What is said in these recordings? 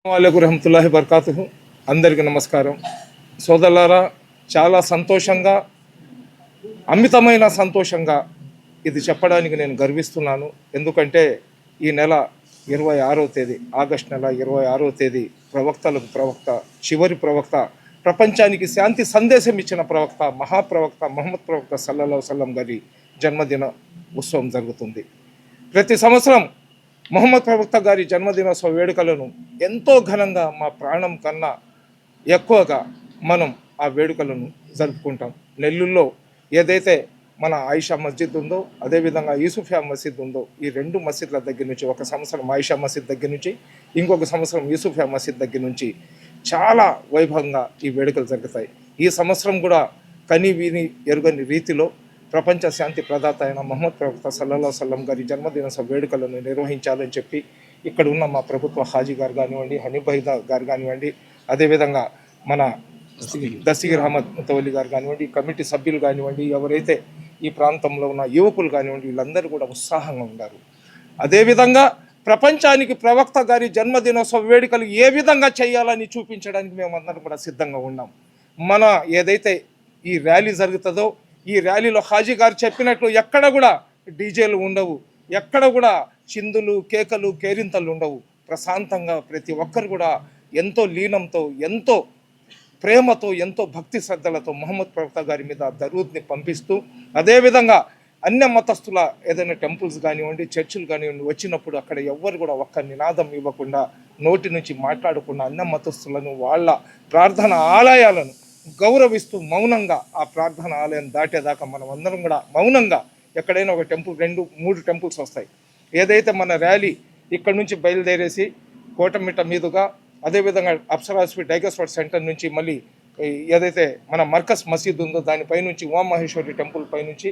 వాలేకు రహమతుల్లాహి బర్కాతుహు. అందరికీ నమస్కారం. సోదరులారా, చాలా సంతోషంగా, అమితమైన సంతోషంగా ఇది చెప్పడానికి నేను గర్విస్తున్నాను. ఎందుకంటే ఈ నెల 26వ తేదీ, ఆగస్టు నెల 26వ తేదీ ప్రవక్తలకు ప్రవక్త, చివరి ప్రవక్త, ప్రపంచానికి శాంతి సందేశం ఇచ్చిన ప్రవక్త, మహాప్రవక్త మహమ్మద్ ప్రవక్త సల్లల్లాహు అలైహి వసల్లం గారి జన్మదిన ఉత్సవం జరుగుతుంది. ప్రతి సంవత్సరం మహమ్మద్ ప్రవక్త గారి జన్మదినోత్సవ వేడుకలను ఎంతో ఘనంగా, మా ప్రాణం కన్నా ఎక్కువగా మనం ఆ వేడుకలను జరుపుకుంటాం. నెల్లూరులో ఏదైతే మన ఆయిషా మస్జిద్ ఉందో, అదేవిధంగా యూసుఫియా మసీద్ ఉందో, ఈ రెండు మసీద్ల దగ్గర నుంచి, ఒక సంవత్సరం ఆయిషా మసీద్ దగ్గర నుంచి, ఇంకొక సంవత్సరం యూసుఫియా మసీద్ దగ్గర నుంచి చాలా వైభవంగా ఈ వేడుకలు జరుగుతాయి. ఈ సంవత్సరం కూడా కని విని ఎరుగని రీతిలో ప్రపంచ శాంతి ప్రదాత అయిన మహమ్మద్ ప్రవక్త సల్లల్లాహు అలైహి వసల్లం గారి జన్మదినోత్సవ వేడుకలను నిర్వహించాలని చెప్పి ఇక్కడ ఉన్న మా ప్రభుత్వ హాజీ గారు కానివ్వండి, హనీఫ్ గారు కానివ్వండి, అదేవిధంగా మన దస్తగీర్ అహ్మద్ ముతవల్లి గారు కానివ్వండి, కమిటీ సభ్యులు కానివ్వండి, ఎవరైతే ఈ ప్రాంతంలో ఉన్న యువకులు కానివ్వండి, వీళ్ళందరూ కూడా ఉత్సాహంగా ఉన్నారు. అదేవిధంగా ప్రపంచానికి ప్రవక్త గారి జన్మదినోత్సవ వేడుకలు ఏ విధంగా చేయాలని చూపించడానికి మేమందరం కూడా సిద్ధంగా ఉన్నాం. మన ఏదైతే ఈ ర్యాలీ జరుగుతుందో, ఈ ర్యాలీలో హాజీ గారు చెప్పినట్లు ఎక్కడ కూడా డీజేలు ఉండవు, ఎక్కడ కూడా చిందులు, కేకలు, కేరింతలు ఉండవు. ప్రశాంతంగా ప్రతి ఒక్కరు కూడా ఎంతో లీనంతో, ఎంతో ప్రేమతో, ఎంతో భక్తి శ్రద్ధలతో మహమ్మద్ ప్రవక్త గారి మీద దరూద్ని పంపిస్తూ, అదేవిధంగా అన్య మతస్థుల ఏదైనా టెంపుల్స్ కానివ్వండి, చర్చిలు కానివ్వండి వచ్చినప్పుడు అక్కడ ఎవ్వరు కూడా ఒక్క నినాదం ఇవ్వకుండా, నోటి నుంచి మాట్లాడకుండా అన్య మతస్థులను, వాళ్ళ ప్రార్థన ఆలయాలను గౌరవిస్తూ మౌనంగా ఆ ప్రార్థన ఆలయం దాటేదాకా మనం అందరం కూడా మౌనంగా, ఎక్కడైనా ఒక టెంపుల్, 2-3 టెంపుల్స్ వస్తాయి. ఏదైతే మన ర్యాలీ ఇక్కడ నుంచి బయలుదేరేసి కోటమిట్ట మీదుగా, అదేవిధంగా అప్సరాస్వి డైగస్వర్డ్ సెంటర్ నుంచి మళ్ళీ ఏదైతే మన మర్కజ్ మసీద్ ఉందో దానిపై నుంచి ఉమామహేశ్వరి టెంపుల్ పైనుంచి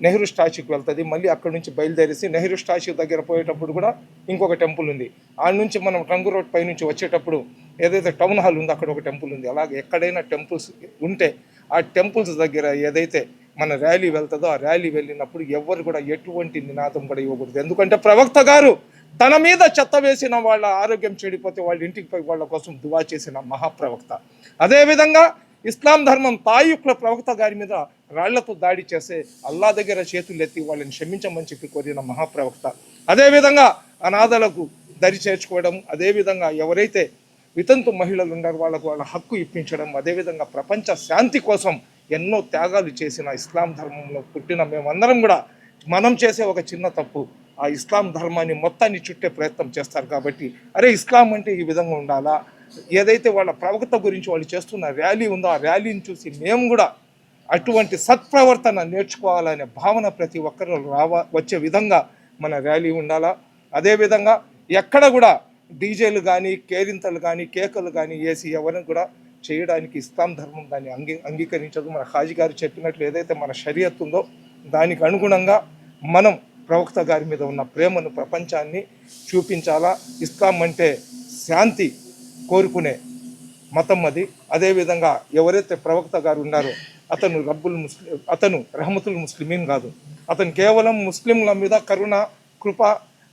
నెహ్రూ స్టాచ్యూకి వెళ్తుంది. మళ్ళీ అక్కడి నుంచి బయలుదేరేసి నెహ్రూ స్టాచ్యూ దగ్గర పోయేటప్పుడు కూడా ఇంకొక టెంపుల్ ఉంది. ఆ నుంచి మనం టంగు రోడ్ పై నుంచి వచ్చేటప్పుడు ఏదైతే టౌన్ హాల్ ఉందో అక్కడ ఒక టెంపుల్ ఉంది. అలాగే ఎక్కడైనా టెంపుల్స్ ఉంటే ఆ టెంపుల్స్ దగ్గర ఏదైతే మన ర్యాలీ వెళ్తుందో, ఆ ర్యాలీ వెళ్ళినప్పుడు ఎవరు కూడా ఎటువంటి నినాదం కూడా ఇవ్వకూడదు. ఎందుకంటే ప్రవక్త గారు తన మీద చెత్త వేసిన వాళ్ళ ఆరోగ్యం చెడిపోతే వాళ్ళ ఇంటికి పోయి వాళ్ళ కోసం దువా చేసిన మహాప్రవక్త. అదేవిధంగా ఇస్లాం ధర్మం తాయుక్ల ప్రవక్త గారి మీద రాళ్లతో దాడి చేసే అల్లా దగ్గర చేతులు ఎత్తి వాళ్ళని క్షమించమని చెప్పి కోరిన మహాప్రవక్త. అదేవిధంగా అనాథలకు దరి చేర్చుకోవడం, అదేవిధంగా ఎవరైతే వితంతు మహిళలు ఉన్నారో వాళ్ళకు వాళ్ళ హక్కు ఇప్పించడం, అదేవిధంగా ప్రపంచ శాంతి కోసం ఎన్నో త్యాగాలు చేసిన ఇస్లాం ధర్మంలో పుట్టిన మేమందరం కూడా మనం చేసే ఒక చిన్న తప్పు ఆ ఇస్లాం ధర్మాన్ని మొత్తాన్ని చుట్టే ప్రయత్నం చేస్తారు. కాబట్టి అరే ఇస్లాం అంటే ఈ విధంగా ఉండాలా, ఏదైతే వాళ్ళ ప్రవక్త గురించి వాళ్ళు చేస్తున్న ర్యాలీ ఉందో ఆ ర్యాలీని చూసి మేము కూడా అటువంటి సత్ప్రవర్తన నేర్చుకోవాలనే భావన ప్రతి ఒక్కరు వచ్చే విధంగా మన ర్యాలీ ఉండాలా. అదేవిధంగా ఎక్కడ కూడా డీజేలు కానీ, కేరింతలు కానీ, కేకలు కానీ వేసి ఎవరిని కూడా చేయడానికి ఇస్లాం ధర్మం దాన్ని అంగీకరించదు. మన హాజీ గారు చెప్పినట్లు ఏదైతే మన షరియత్ ఉందో దానికి అనుగుణంగా మనం ప్రవక్త గారి మీద ఉన్న ప్రేమను ప్రపంచాన్ని చూపించాలా. ఇస్లాం అంటే శాంతి కోరుకునే మతం అది. అదేవిధంగా ఎవరైతే ప్రవక్త గారు ఉన్నారో అతను రహమతుల్ ముస్లిమీన్ కాదు, అతను కేవలం ముస్లింల మీద కరుణ, కృప,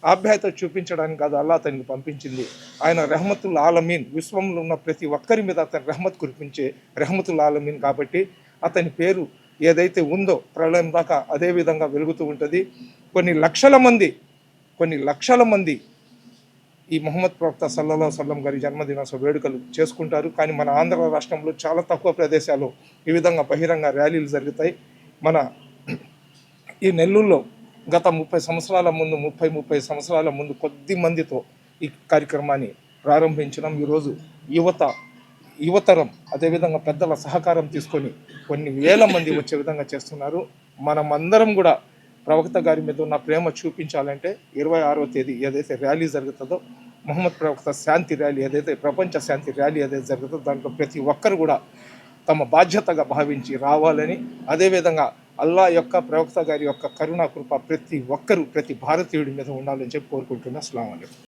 ఆప్యాయత చూపించడానికి కాదు అల్లా అతనికి పంపించింది. ఆయన రెహమతుల్ ఆలమీన్, విశ్వంలో ఉన్న ప్రతి ఒక్కరి మీద అతను రెహమత్ కురిపించే రెహమతుల్ ఆలమీన్. కాబట్టి అతని పేరు ఏదైతే ఉందో ప్రళయం దాకా అదే విధంగా వెలుగుతూ ఉంటుంది. కొన్ని లక్షల మంది ఈ మహమ్మద్ ప్రవక్త సల్లల్లాహు అలైహి వసల్లం గారి జన్మదినోత్సవ వేడుకలు చేసుకుంటారు. కానీ మన ఆంధ్ర రాష్ట్రంలో చాలా తక్కువ ప్రదేశాల్లో ఈ విధంగా బహిరంగ ర్యాలీలు జరుగుతాయి. మన ఈ నెల్లూరులో గత 30 సంవత్సరాల ముందు కొద్ది మందితో ఈ కార్యక్రమాన్ని ప్రారంభించడం, ఈరోజు యువతరం అదేవిధంగా పెద్దల సహకారం తీసుకొని కొన్ని వేల మంది వచ్చే విధంగా చేస్తున్నారు. మనమందరం కూడా ప్రవక్త గారి మీద ఉన్న ప్రేమ చూపించాలంటే 26వ తేదీ ఏదైతే ర్యాలీ జరుగుతుందో, మహమ్మద్ ప్రవక్త శాంతి ర్యాలీ ఏదైతే, ప్రపంచ శాంతి ర్యాలీ ఏదైతే జరుగుతుందో దాంట్లో ప్రతి ఒక్కరు కూడా తమ బాధ్యతగా భావించి రావాలని, అదేవిధంగా అల్లా యొక్క, ప్రవక్త గారి యొక్క కరుణా కృప ప్రతి ఒక్కరూ, ప్రతి భారతీయుడి మీద ఉండాలని చెప్పి కోరుకుంటున్నా. అస్సలాము అలైకుం.